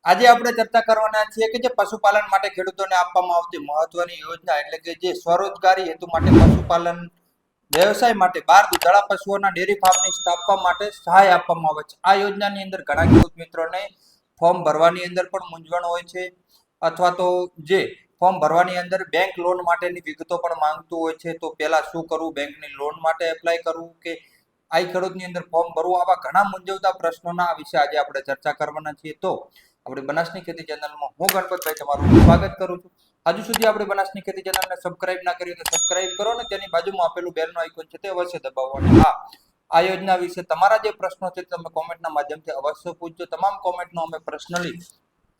આજે આપણે ચર્ચા કરવાના છીએ કે જે પશુપાલન માટે ખેડૂતોને આપવામાં આવતી મહત્વની યોજના એટલે કે જે સ્વરોજગારી હેતુ માટે પશુપાલન વ્યવસાય માટે 12 દુધાળા પશુઓના ડેરી ફાર્મની સ્થાપવા માટે સહાય આપવામાં આવે છે. આ યોજનાની અંદર ઘણા ખેડૂત મિત્રોને ફોર્મ ભરવાની અંદર પણ મૂંઝવણ હોય છે અથવા તો જે ફોર્મ ભરવાની અંદર બેંક લોન માટેની વિગતો પણ માંગતું હોય છે. તો પહેલા શું કરવું, બેંકની લોન માટે એપ્લાય કરવું કે આ ખેડૂતની અંદર ફોર્મ ભરવું, આવા ઘણા મૂંઝવતા પ્રશ્નોના વિશે આજે આપણે ચર્ચા કરવાના છીએ. તો આપણે બનાસની ખેતી ચેનલમાં હું ગણપતભાઈ તમારું સ્વાગત કરું છું. હજુ સુધી આપણે બનાસની ખેતી ચેનલને સબસ્ક્રાઇબ ના કરી તો સબસ્ક્રાઇબ કરો ને તેની બાજુમાં આપેલું બેલનું આઇકોન છે તે અવશ્ય દબાવો. અને હા, આ યોજના વિશે તમારા જે પ્રશ્નો છે તમે કોમેન્ટના માધ્યમથી અવશ્ય પૂછજો. તમામ કોમેન્ટનો અમે પર્સનલી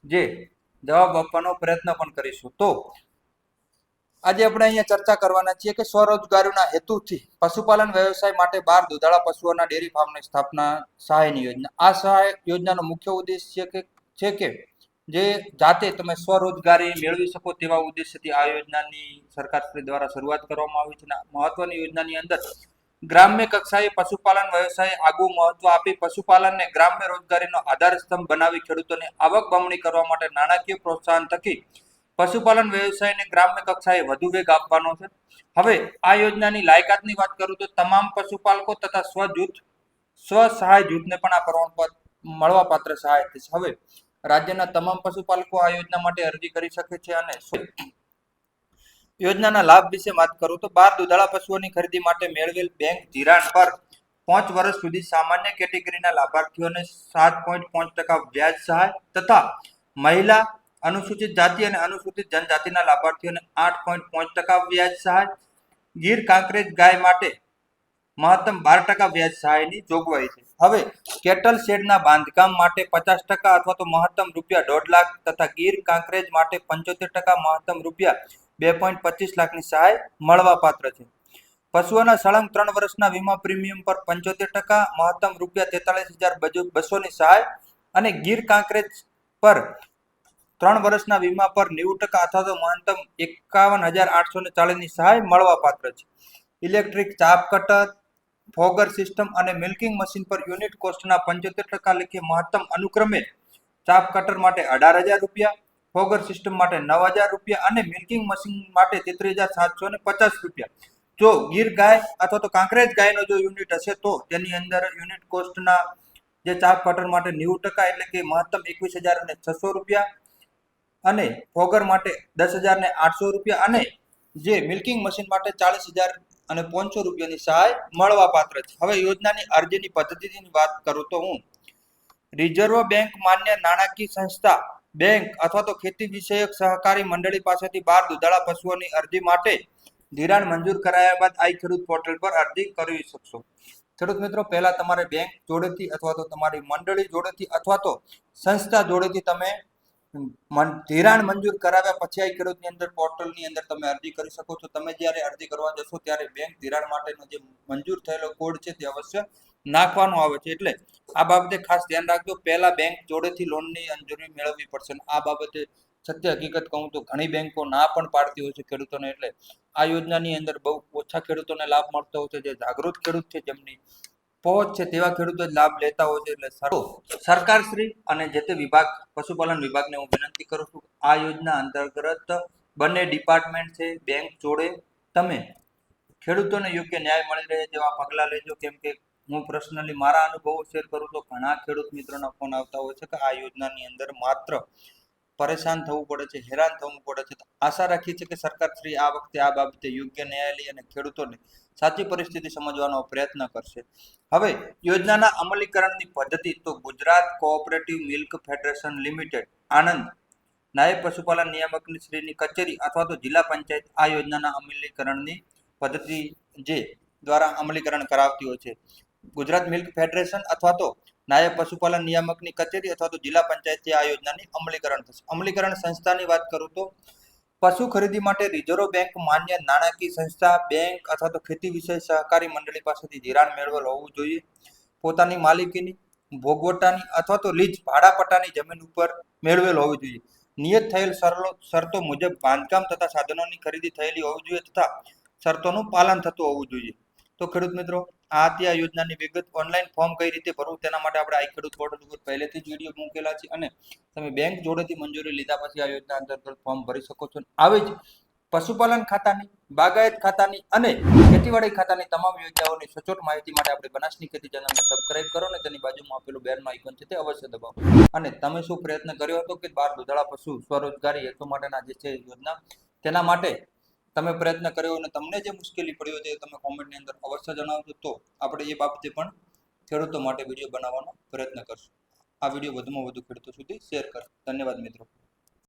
જે જવાબ આપવાનો પ્રયત્ન પણ કરીશું. તો આજે આપણે અહીંયા ચર્ચા કરવાના છીએ કે સ્વરોજગારીના હેતુથી પશુપાલન વ્યવસાય માટે 12 દુધાળા પશુઓના ડેરી ફાર્મની સ્થાપના સહાયની યોજના. આ સહાય યોજનાનો મુખ્ય ઉદ્દેશ્ય છે કે જે જાતે તમે સ્વરોજગારી મેળવી શકો તેવા ઉદ્દેશ્યથી આ યોજનાની સરકાર દ્વારા શરૂઆત કરવામાં આવી છે. મહત્વની યોજનાની અંદર ગ્રામ્ય કક્ષાએ પશુપાલન વ્યવસાય આગવું મહત્વ આપી પશુપાલનને ગ્રામ્ય રોજગારીનો આધાર સ્તંભ બનાવી ખેડૂતોને આવક બમણી કરવા માટે નાણાકીય પ્રોત્સાહન થકી પશુપાલન વ્યવસાયને ગ્રામ્ય કક્ષાએ વધુ વેગ આપવાનો છે. હવે આ યોજનાની લાયકાતની વાત કરું તો તમામ પશુપાલકો તથા સ્વ સહાય જૂથને પણ આ પ્રમાણપત્ર મળવાપાત્ર સહાય થશે. હવે રાજ્યના તમામ પશુપાલકો આ યોજના માટે અરજી કરી શકે છે. અને યોજનાના લાભ વિશે વાત કરું તો 12 દુધાળા પશુઓની ખરીદી માટે મેળવેલ બેંક ધિરાણ પર 5 વર્ષ સુધી સામાન્ય કેટેગરીના લાભાર્થીઓને 7.5% વ્યાજ સહાય તથા મહિલા, અનુસૂચિત જાતિ અને અનુસૂચિત જનજાતિના લાભાર્થીઓને 8.5% વ્યાજ સહાય, ગીર કાંકરેજ ગાય માટે મહત્તમ 12% વ્યાજ સહાયની જોગવાઈ છે. હવે કેટલ શેડના બાંધકામ માટે 50% અથવા તો મહત્તમ ₹1.5 લાખ તથા ગીર કાંકરેજ માટે 75% મહત્તમ ₹2.25 લાખની સહાય મળવાપાત્ર છે. પશુઓના સળંગ 3 વર્ષના વીમા પ્રીમિયમ પર 75%, મહત્તમ ₹43,200ની સહાય અને ગીર કાંકરેજ પર 3 વર્ષના વીમા પર 90% અથવા તો મહત્તમ ₹51,840ની સહાય મળવાપાત્ર છે. ઇલેક્ટ્રિક ચાપ કટર, ફોગર સિસ્ટમ અને મિલ્કિંગ મશીન પર યુનિટ કોસ્ટના 75% લેખે મહત્તમ અનુક્રમે ચાપ કટર માટે ₹18,000, ફોગર સિસ્ટમ માટે ₹9,000 અને મિલ્કિંગ મશીન માટે ₹33,750. જો ગીર ગાય અથવા તો કાંકરેજ ગાયનો જો યુનિટ હશે તો તેની અંદર યુનિટ કોસ્ટના જે ચાપ કટર માટે 90% એટલે કે મહત્તમ ₹21,600 અને ફોગર માટે ₹10,800 અને જે મિલ્કિંગ મશીન માટે ₹40,500ની સહાય મળવાપાત્ર છે. હવે યોજનાની અરજીની પદ્ધતિની વાત કરું તો હું રિઝર્વ બેંક માન્ય નાણાકીય સંસ્થા, બેંક અથવા તો ખેતી વિષયક સહકારી મંડળી પાસેથી 12 દુધાળા પશુઓની અરજી માટે ધિરાણ મંજૂર કરાયા બાદ આ ખેડૂત પોર્ટલ પર અરજી કરી શકશો. ખેડૂત મિત્રો, પહેલા તમારે બેંક જોડેથી અથવા તો તમારી મંડળી જોડેથી અથવા તો સંસ્થા જોડેથી તમે ધિરાણ મંજૂર કરાવ્યા પછી આ ખેડૂતની અંદર પોર્ટલની અંદર તમે અરજી કરી શકો છો. તમે જ્યારે અરજી કરવા જશો ત્યારે બેંક ધિરાણ માટેનો જે મંજૂર થયેલો કોડ છે તે અવશ્ય નાખવાનો આવે છે. એટલે આ બાબતે ખાસ ધ્યાન રાખજો. પહેલા બેંક જોડેથી લોનની મંજૂરી મેળવવી પડશે. આ બાબતે સત્ય હકીકત કહું તો ઘણી બેંકો ના પણ પાડતી હોય છે ખેડૂતોને. એટલે આ યોજનાની અંદર બહુ ઓછા ખેડૂતોને લાભ મળતો હોય છે. જે જાગૃત ખેડૂત છે, જેમની પહોંચ છે તેવા ખેડૂતો લાભ લેતા હોય છે. એટલે સરકારશ્રી અને જે તે વિભાગ, પશુપાલન વિભાગને હું વિનંતી કરું છું આ યોજના અંતર્ગત બંને ડિપાર્ટમેન્ટ છે, બેંક જોડે તમે ખેડૂતોને યોગ્ય ન્યાય મળી રહે તેવા પગલાં લેજો. કેમ કે હું પર્સનલી મારા અનુભવો શેર કરું તો ઘણા ખેડૂત મિત્રોના ફોન આવતા હોય છે કે આ યોજનાની અંદર માત્ર પરેશાન થવું પડે છે, હેરાન થવું પડે છે. આશા રાખીએ છીએ કે સરકારશ્રી આ વખતે આ બાબતે યોગ્ય ન્યાય લઈ અને ખેડૂતોને સાચી પરિસ્થિતિ સમજવાનો પ્રયત્ન કરશે. હવે યોજનાના અમલીકરણની પદ્ધતિ તો Gujarat cooperative milk federation limited, Anand, નાયબ પશુપાલન નિયામક શ્રીની કચેરી અથવા તો જિલ્લા પંચાયત આ યોજનાના અમલીકરણની પદ્ધતિ જે દ્વારા અમલીકરણ કરાવતી હોય છે. ગુજરાત મિલ્ક ફેડરેશન અથવા તો નાયબ પશુપાલન નિયામકની કચેરી અથવા તો જિલ્લા પંચાયતથી આ યોજનાની અમલીકરણ થશે. અમલીકરણ સંસ્થાની વાત કરું તો પશુ ખરીદી માટે રિઝર્વ બેંક માન્ય નાણાકીય સંસ્થા, બેંક અથવા તો ખેતી વિષય સહકારી મંડળી પાસેથી ધિરાણ મેળવેલ હોવું જોઈએ. પોતાની માલિકીની, ભોગવટાની અથવા તો લીઝ ભાડાપટ્ટાની જમીન ઉપર મેળવેલ હોવી જોઈએ. નિયત થયેલ શરતો મુજબ બાંધકામ તથા સાધનોની ખરીદી થયેલી હોવી જોઈએ તથા શરતોનું પાલન થતું હોવું જોઈએ. તો ખેડૂત મિત્રો, આ હતી આ યોજનાની વિગત. ઓનલાઈન ફોર્મ કઈ રીતે ભરવું તેના માટે આપણે આઈ ખેડૂત પોર્ટલ ઉપર પહેલેથી જ વિડીયો મૂકેલા છે અને તમે બેંક જોડેથી મંજૂરી લીધા પછી આ યોજના અંતર્ગત ફોર્મ ભરી શકો છો. આવી જ પશુપાલન ખાતાની, બાગાયત ખાતાની અને ખેતીવાડી ખાતાની તમામ યોજનાઓની સચોટ માહિતી માટે આપણે બનાસની ખેતી ચેનલને સબસ્ક્રાઇબ કરો અને તેની બાજુમાં આપેલું બેલનું આઇકોન છે તે અવશ્ય દબાવો. અને તમે શું પ્રયત્ન કર્યો હતો કે 12 દુધાળા પશુ સ્વરોજગારી હેતુ માટેના જે છે યોજના, તેના માટે તમે પ્રયત્ન કર્યો અને તમને જે મુશ્કેલી પડ્યો છે તમે કોમેન્ટની અંદર અવશ્ય જણાવજો. તો આપણે એ બાબતે પણ ખેડૂતો માટે વિડીયો બનાવવાનો પ્રયત્ન કરશું. આ વિડીયો વધુમાં વધુ ખેડૂતો સુધી શેર કરો. ધન્યવાદ મિત્રો.